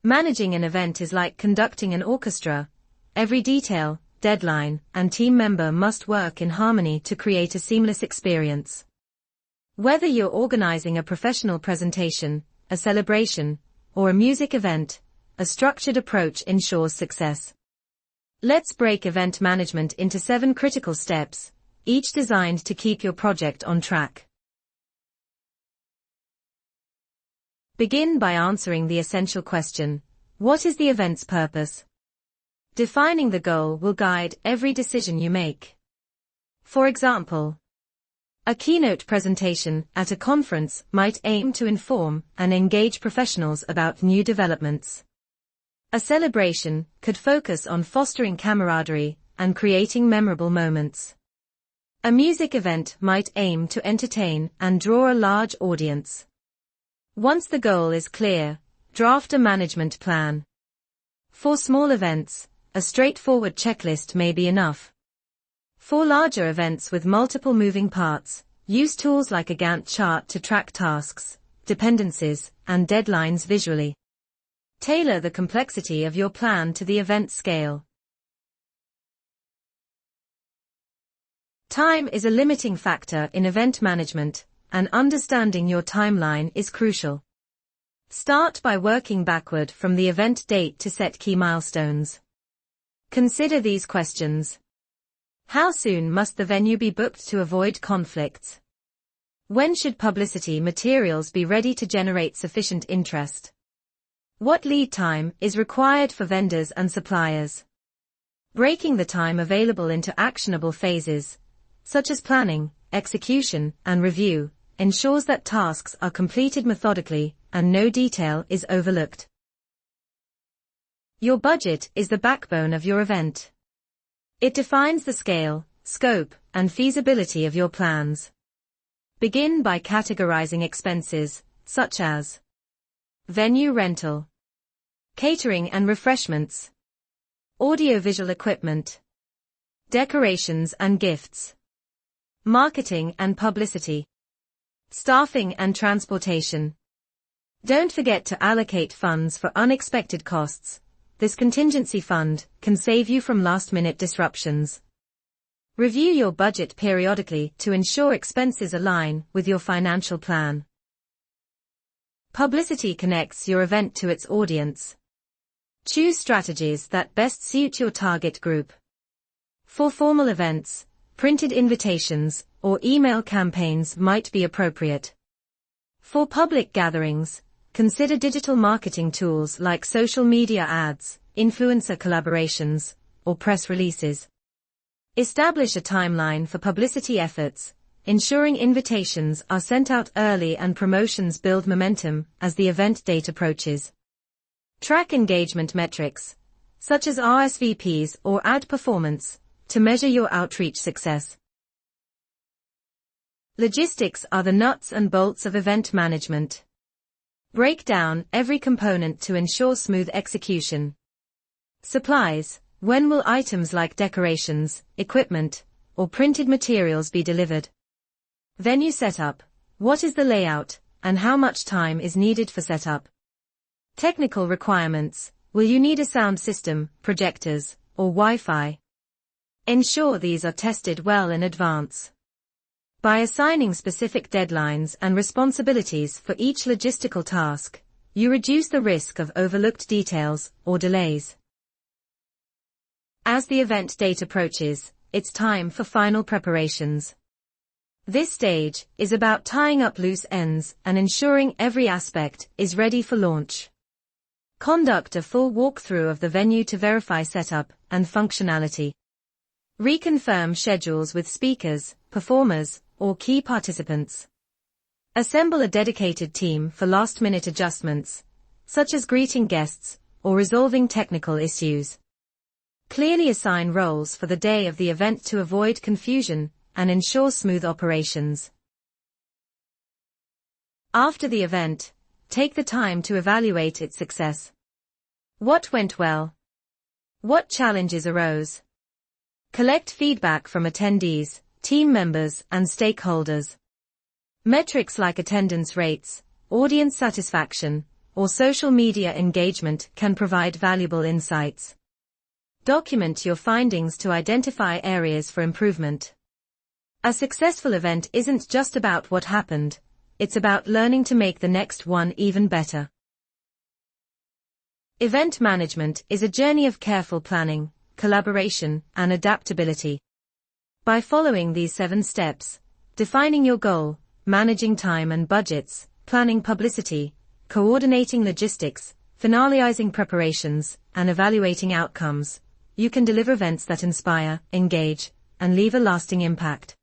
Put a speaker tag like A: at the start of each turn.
A: Managing an event is like conducting an orchestra. Every detail, deadline, and team member must work in harmony to create a seamless experience. Whether you're organizing a professional presentation, a celebration, or a music event, a structured approach ensures success. Let's break event management into 7 critical steps, each designed to keep your project on track. Begin by answering the essential question: what is the event's purpose? Defining the goal will guide every decision you make. For example, a keynote presentation at a conference might aim to inform and engage professionals about new developments. A celebration could focus on fostering camaraderie and creating memorable moments. A music event might aim to entertain and draw a large audience. Once the goal is clear, draft a management plan. For small events, a straightforward checklist may be enough. For larger events with multiple moving parts, use tools like a Gantt chart to track tasks, dependencies, and deadlines visually. Tailor the complexity of your plan to the event scale. Time is a limiting factor in event management, and understanding your timeline is crucial. Start by working backward from the event date to set key milestones. Consider these questions. How soon must the venue be booked to avoid conflicts? When should publicity materials be ready to generate sufficient interest? What lead time is required for vendors and suppliers? Breaking the time available into actionable phases, such as planning, execution, and review, ensures that tasks are completed methodically and no detail is overlooked. Your budget is the backbone of your event. It defines the scale, scope, and feasibility of your plans. Begin by categorizing expenses, such as venue rental, catering and refreshments, audiovisual equipment, decorations and gifts, marketing and publicity, staffing and transportation. Don't forget to allocate funds for unexpected costs. This contingency fund can save you from last-minute disruptions. Review your budget periodically to ensure expenses align with your financial plan. Publicity connects your event to its audience. Choose strategies that best suit your target group. For formal events, printed invitations or email campaigns might be appropriate. For public gatherings, consider digital marketing tools like social media ads, influencer collaborations, or press releases. Establish a timeline for publicity efforts, ensuring invitations are sent out early and promotions build momentum as the event date approaches. Track engagement metrics, such as RSVPs or ad performance, to measure your outreach success. Logistics are the nuts and bolts of event management. Break down every component to ensure smooth execution. Supplies: when will items like decorations, equipment, or printed materials be delivered? Venue setup: what is the layout, and how much time is needed for setup? Technical requirements: will you need a sound system, projectors, or Wi-Fi? Ensure these are tested well in advance. By assigning specific deadlines and responsibilities for each logistical task, you reduce the risk of overlooked details or delays. As the event date approaches, it's time for final preparations. This stage is about tying up loose ends and ensuring every aspect is ready for launch. Conduct a full walkthrough of the venue to verify setup and functionality. Reconfirm schedules with speakers, performers, or key participants. Assemble a dedicated team for last-minute adjustments, such as greeting guests or resolving technical issues. Clearly assign roles for the day of the event to avoid confusion and ensure smooth operations. After the event, take the time to evaluate its success. What went well? What challenges arose? Collect feedback from attendees, team members, and stakeholders. Metrics like attendance rates, audience satisfaction, or social media engagement can provide valuable insights. Document your findings to identify areas for improvement. A successful event isn't just about what happened, it's about learning to make the next one even better. Event management is a journey of careful planning, collaboration, and adaptability. By following these 7 steps, defining your goal, managing time and budgets, planning publicity, coordinating logistics, finalizing preparations, and evaluating outcomes, you can deliver events that inspire, engage, and leave a lasting impact.